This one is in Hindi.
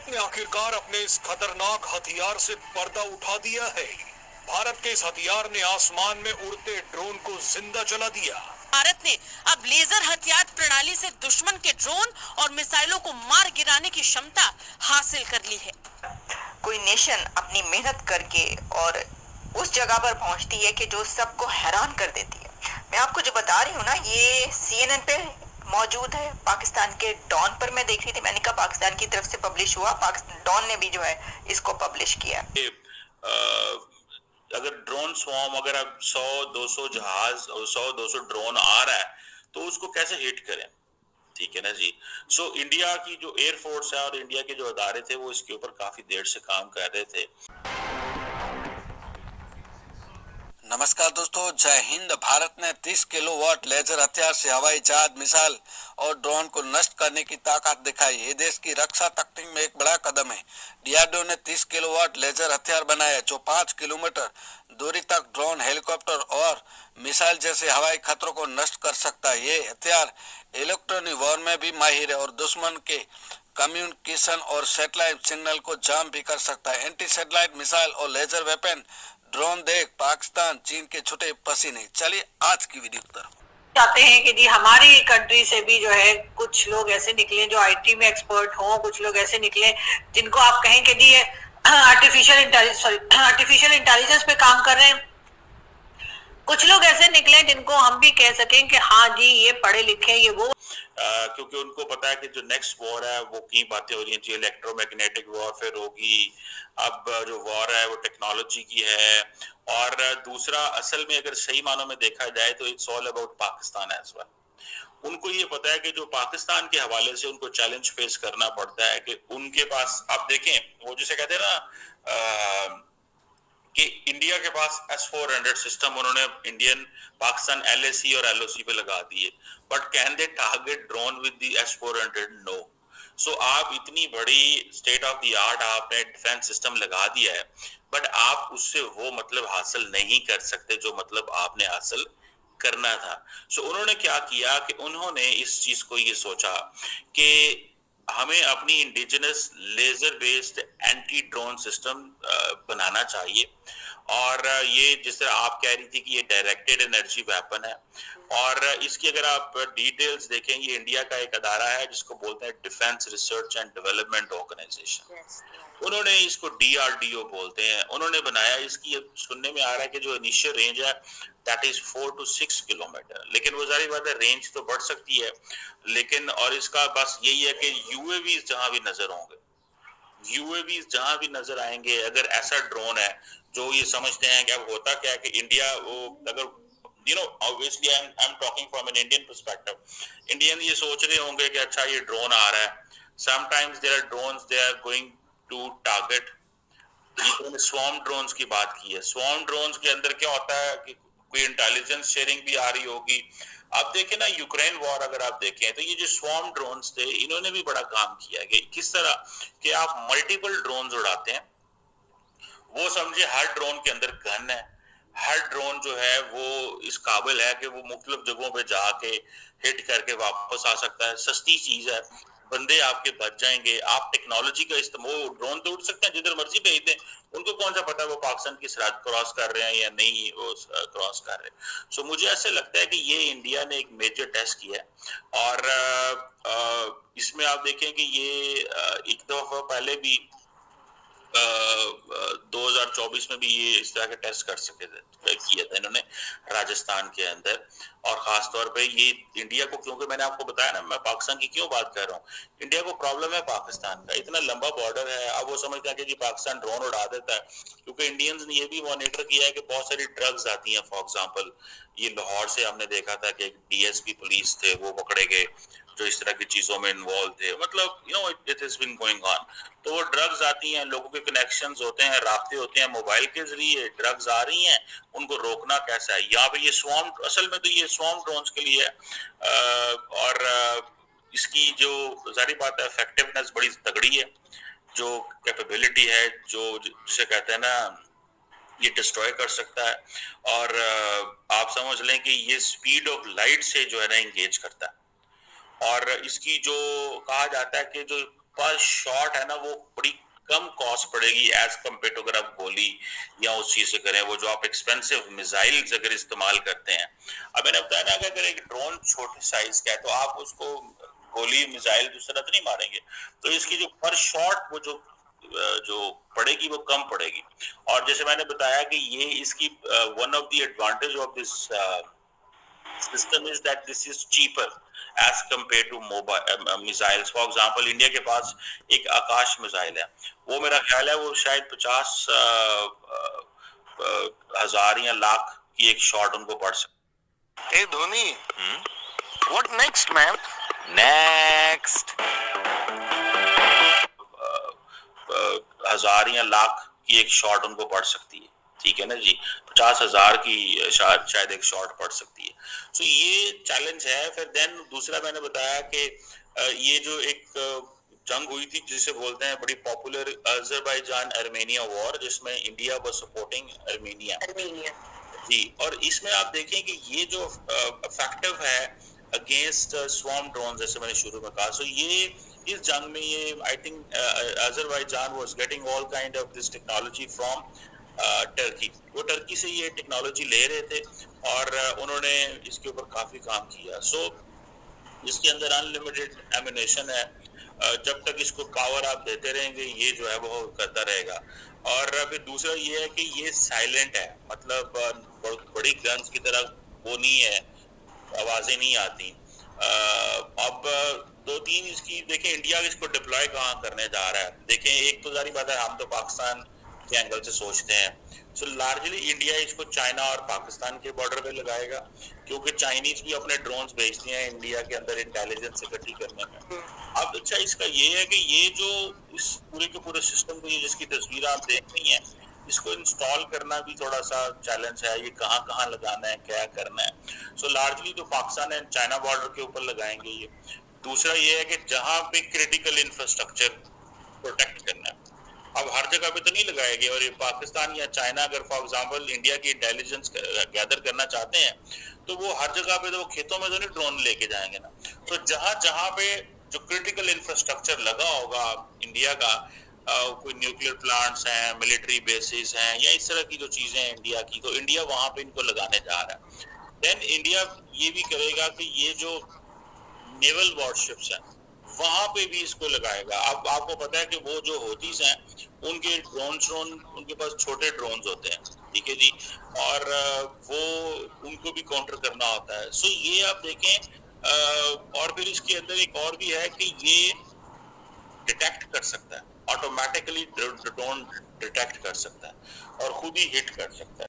भारत ने आखिरकार अपने इस खतरनाक हथियार से पर्दा उठा दिया है। भारत के इस हथियार ने आसमान में उड़ते ड्रोन को जिंदा जला दिया। भारत ने अब लेजर हथियार प्रणाली से दुश्मन के ड्रोन और मिसाइलों को मार गिराने की क्षमता हासिल कर ली है। कोई नेशन अपनी मेहनत करके और उस जगह पर पहुंचती है कि जो सबको हैरान कर देती है। मैं आपको जो बता रही हूँ ना, ये CNN पे मौजूद है। पाकिस्तान के डॉन पर मैं देख रही थी, मैंने कहा पाकिस्तान की तरफ से पब्लिश हुआ, डॉन ने भी जो है इसको पब्लिश किया। अगर ड्रोन स्वॉर्म, अगर अब 100-200 जहाज और 100-200 ड्रोन आ रहा है तो उसको कैसे हिट करें? ठीक है ना जी। सो इंडिया की जो एयरफोर्स है और इंडिया के जो अदारे थे वो इसके ऊपर काफी देर से काम कर रहे थे। नमस्कार दोस्तों, जय हिंद। भारत ने 30 किलोवाट लेजर हथियार से हवाई जहाज, मिसाइल और ड्रोन को नष्ट करने की ताकत दिखाई। ये देश की रक्षा तकनीक में एक बड़ा कदम है। डीआरडीओ ने 30 किलोवाट लेजर हथियार बनाया जो 5 किलोमीटर दूरी तक ड्रोन, हेलीकॉप्टर और मिसाइल जैसे हवाई खतरों को नष्ट कर सकता है। ये हथियार इलेक्ट्रॉनिक वॉर में भी माहिर है और दुश्मन के कम्युनिकेशन और सैटेलाइट सिग्नल को जाम भी कर सकता है। एंटी सैटेलाइट मिसाइल और लेजर वेपन ड्रोन देख पाकिस्तान चीन के छुटे पसीने। चलिए आज की वीडियो की तरफ चाहते हैं कि जी हमारी कंट्री से भी जो है कुछ लोग ऐसे निकले जो आईटी में एक्सपर्ट हों, कुछ लोग ऐसे निकले जिनको आप कहें कि जी आर्टिफिशियल इंटेलिजेंस पे काम कर रहे हैं। कुछ लोग ऐसे निकले जिनको हम भी कह सकें कि हाँ जी ये पढ़े लिखे, ये वो क्योंकि उनको पता है कि जो नेक्स्ट वॉर है वो की बातें हो रही हैं, इलेक्ट्रोमैग्नेटिक वॉरफेयर होगी। अब जो वॉर है वो टेक्नोलॉजी की है। और दूसरा, असल में अगर सही मानों में देखा जाए तो it's all about Pakistan as well. उनको ये पता है कि जो पाकिस्तान के हवाले से उनको चैलेंज फेस करना पड़ता है कि उनके पास, आप देखें, वो जिसे कहते हैं ना कि इंडिया के पास S-400 सिस्टम उन्होंने इंडियन पाकिस्तान LAC और LOC पे लगा दिए, but can they target drone with the S-400? No. So आप इतनी बड़ी स्टेट ऑफ द आर्ट आपने डिफेंस सिस्टम लगा दिया है, बट आप उससे वो मतलब हासिल नहीं कर सकते जो मतलब आपने हासिल करना था। सो उन्होंने क्या किया कि उन्होंने इस चीज को ये सोचा कि हमें अपनी indigenous laser based anti drone system बनाना चाहिए। और ये जिस तरह आप कह रही थी कि ये डायरेक्टेड एनर्जी वेपन है, और इसकी अगर आप डिटेल्स देखेंगे, इंडिया का एक अदारा है जिसको बोलते हैं defence research and development organisation. उन्होंने इसको DRDO बोलते हैं, उन्होंने बनाया। इसकी सुनने में आ रहा है कि जो इनिशियल रेंज है दैट इज 4 to 6 किलोमीटर, लेकिन वो जारी बात है रेंज तो बढ़ सकती है। लेकिन और इसका बस यही है कि UAVs जहां भी नजर होंगे, UAVs जहां भी नजर आएंगे, अगर ऐसा ड्रोन है जो ये समझते हैं कि अब होता क्या है कि इंडिया वो अगर obviously I'm talking from an Indian perspective, Indian ये सोच रहे होंगे कि अच्छा ये ड्रोन आ रहा है। Sometimes there are drones they are going to target। Swarm drones की बात की है। स्वॉर्म ड्रोन्स के अंदर क्या होता है कि कोई इंटेलिजेंस शेयरिंग भी आ रही होगी। आप देखें ना, यूक्रेन वॉर अगर आप देखें तो ये जो स्वॉर्म ड्रोन्स थे इन्होंने भी बड़ा काम किया कि किस तरह कि आप मल्टीपल ड्रोन्स उड़ाते हैं। वो समझे हर ड्रोन के अंदर गन है, हर ड्रोन जो है वो इस काबिल है कि वो मुख्तलिफ जगहों पे जाके हिट करके वापस आ सकता है। सस्ती चीज है, बंदे आपके बच जाएंगे। आप टेक्नोलॉजी का इस्तेमाल, ड्रोन तो उड़ सकते हैं जिधर मर्जी भेज दें, उनको कौन सा पता वो पाकिस्तान की सरहद क्रॉस कर रहे हैं या नहीं वो क्रॉस कर रहे हैं। सो मुझे ऐसे लगता है कि ये इंडिया ने एक मेजर टेस्ट किया है। और इसमें आप देखें कि ये एक दफा पहले भी 2024 में भी ये इस तरह के टेस्ट कर सके थे, किया था इन्होंने राजस्थान के अंदर। और खास तौर पे ये इंडिया को, क्योंकि मैंने आपको बताया ना मैं पाकिस्तान की क्यों बात कर रहा हूँ, इंडिया को प्रॉब्लम है पाकिस्तान का, इतना लंबा बॉर्डर है। अब वो समझते हैं कि जी पाकिस्तान ड्रोन उड़ा देता है, क्योंकि इंडियंस ने ये भी मॉनिटर किया है कि बहुत सारी ड्रग्स आती हैं। फॉर एग्जाम्पल ये लाहौर से हमने देखा था कि एक DSP पुलिस थे, वो पकड़े गए जो इस तरह की चीजों में इन्वॉल्व थे। मतलब it has been going on. तो वो ड्रग्स आती हैं, लोगों के कनेक्शंस होते हैं, राब्ते होते हैं मोबाइल के जरिए, ड्रग्स आ रही हैं, उनको रोकना कैसा है। यहाँ पे ये स्वॉर्म, असल में तो ये स्वॉर्म ड्रोन्स के लिए है। और इसकी जो जारी बात है इफेक्टिवनेस बड़ी तगड़ी है, जो कैपेबिलिटी है, जो जिसे कहते हैं ना ये डिस्ट्रॉय कर सकता है। और आप समझ लें कि ये स्पीड ऑफ लाइट से जो है ना इंगेज करता है। और इसकी जो कहा जाता है कि जो पर शॉट है ना वो बड़ी कम कॉस्ट पड़ेगी एज कम्पेयर टू अगर आप गोली या उस चीज से करें, वो जो आप एक्सपेंसिव मिसाइल्स अगर इस्तेमाल करते हैं। अब मैंने बताया ना कि अगर एक ड्रोन छोटे साइज का है तो आप उसको गोली मिसाइल दूसरा तो नहीं मारेंगे, तो इसकी जो पर शॉट वो जो पड़ेगी वो कम पड़ेगी। और जैसे मैंने बताया कि ये इसकी one of the advantage of this system is that this is cheaper as compared to mobile missiles. For example, India के पास एक आकाश मिसाइल है, वो मेरा ख्याल है वो शायद 50,000 या लाख की एक शॉट उनको पड़ सकती है। Hey Dhoni, what next, man? Next. 1,000 या लाख की एक शॉट उनको पड़ सकती है, ठीक है ना जी। 50,000 की शायद एक शॉट पड़ सकती है। सो ये चैलेंज है। फिर देन दूसरा मैंने बताया कि ये जो एक जंग हुई थी जिसे बोलते हैं बड़ी पॉपुलर अजरबैजान आर्मेनिया वॉर, जिसमें इंडिया वाज सपोर्टिंग आर्मेनिया जी। और इसमें आप देखें कि ये जो इफेक्टिव है अगेंस्ट स्वॉर्म ड्रोन, जैसे मैंने शुरू में कहा। सो ये इस जंग में ये I think Azerbaijan was getting all kind of this technology from Turkey. वो टर्की से ये टेक्नोलॉजी ले रहे थे और उन्होंने इसके ऊपर काफी काम किया। सो इसके अंदर अनलिमिटेड एम्यूनेशन है, जब तक इसको पावर आप देते रहेंगे ये जो है वो करता रहेगा। और फिर दूसरा ये है कि ये साइलेंट है, मतलब बहुत बड़ी गन्स की तरह वो नहीं है, आवाजें नहीं आती। अब 2-3 इसकी देखें, इंडिया इसको डिप्लॉय कहाँ करने जा रहा है। देखें, एक तो जारी बात है हम तो पाकिस्तान के एंगल से सोचते हैं। सो लार्जली इंडिया इसको चाइना और पाकिस्तान के बॉर्डर पे लगाएगा, क्योंकि चाइनीज भी अपने ड्रोन्स भेजती हैं इंडिया के अंदर इंटेलिजेंस इकट्ठी करने में। अब अच्छा इसका ये है कि ये जो इस पूरे के पूरे सिस्टम को, ये जिसकी तस्वीर आप देख रही हैं, इसको इंस्टॉल करना भी थोड़ा सा चैलेंज है। ये कहाँ कहाँ लगाना है, क्या करना है। सो लार्जली तो पाकिस्तान एंड चाइना बॉर्डर के ऊपर लगाएंगे ये। दूसरा ये है कि जहाँ पे क्रिटिकल इंफ्रास्ट्रक्चर प्रोटेक्ट करना है, अब हर जगह पे तो नहीं लगाएंगे। और ये पाकिस्तान या चाइना अगर फॉर एग्जांपल इंडिया की इंटेलिजेंस गैदर करना चाहते हैं तो वो हर जगह पे तो वो खेतों में तो नहीं ड्रोन लेके जाएंगे ना। तो जहाँ जहाँ पे जो क्रिटिकल इंफ्रास्ट्रक्चर लगा होगा इंडिया का, कोई न्यूक्लियर प्लांट्स हैं, मिलिट्री बेसिस हैं, या इस तरह की जो चीजें हैं इंडिया की, तो इंडिया वहां पे इनको लगाने जा रहा है। देन इंडिया ये भी करेगा कि ये जो नेवल वॉरशिप्स हैं वहां पे भी इसको लगाएगा। अब आपको पता है कि वो जो होतीज हैं उनके ड्रोन उनके पास छोटे ड्रोन्स होते हैं, ठीक है जी, और वो उनको भी काउंटर करना होता है। सो ये आप देखें। और फिर इसके अंदर एक और भी है कि ये डिटेक्ट कर सकता है, ऑटोमेटिकली ड्रोन डिटेक्ट कर सकता है और खुद ही हिट कर सकता है।